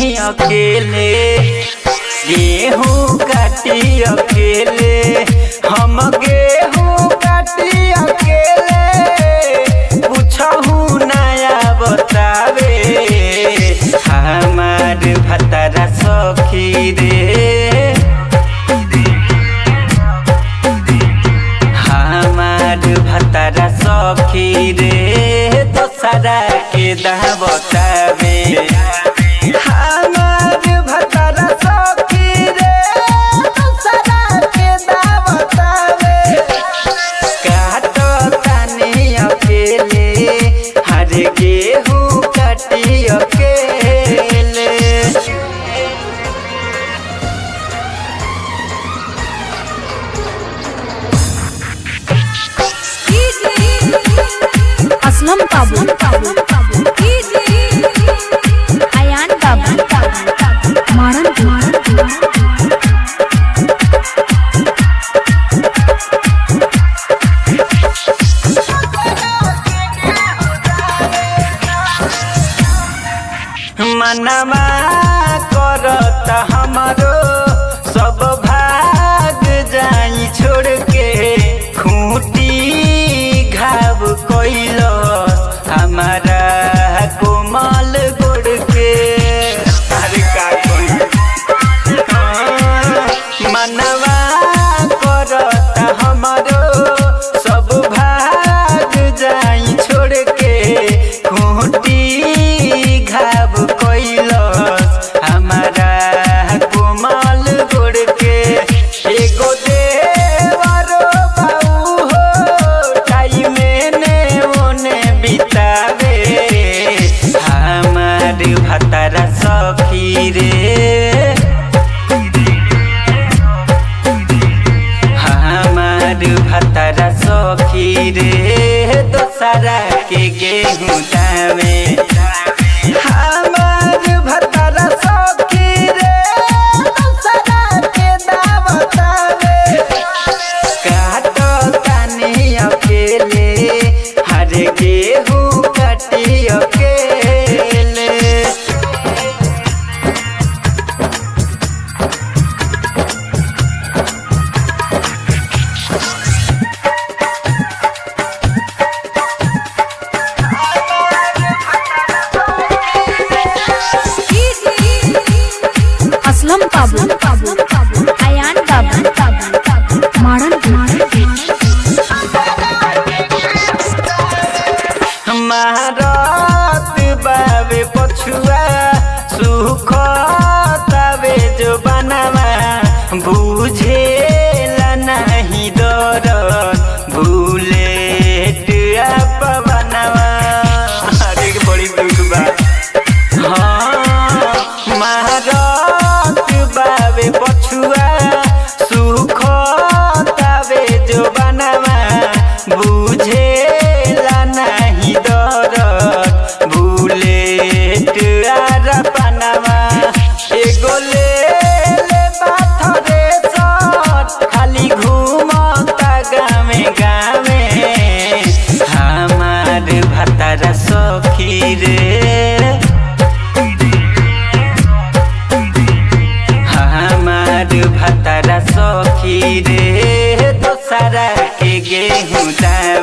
तानी अकेले गेहूं काटी अकेले हम गेहूं काटी अकेले पूछहू नया बतावे हमार भतारा सखी रे हमार भतारा सखी रे दोसरा के दा बतावे हमार भतारा सखी रे दोसरा के दा बतावे काटो तानी अकेले हर गेहूं काटी अकेले। असलम काबू आयान काबू मारन मनवा करता हमारो सब भाग जाई छोड़ के खूंटी घाव कोइलो हमारा कोमल गोड़ के अरे का कोई मनवा करता हमारो सब भाग जाई छोड़ के खूंटी घाव कोइलो हमारा कोमल गोड़ के एगो देवरो बाऊ हो टाइम ने ओने बितावे हमार भतारा सखी रे हमार भतारा सखी रे दोसरा के गेहूं दावे हमार भतारा सखी रे दोसरा के दा बतावे काटो तानी अकेले हर गेहूं काटी अकेले। असलम काबू आयान काबू मारन महारत बावे पछुआ सुख तबे जो बनवा बुझेला नहीं दर बुलेट बनवा अरे बड़ी दुख बा हाँ महारत बावे पछुआ सुख तबे जो बनवा बुझेला नहीं दरद बुलेट आर बनवा एगो ले बाथरे सट खाली घूमता गावे गावे हमार भतारा सखी रे हमार भतारा सखी रे दोसरा के गेहूं दावे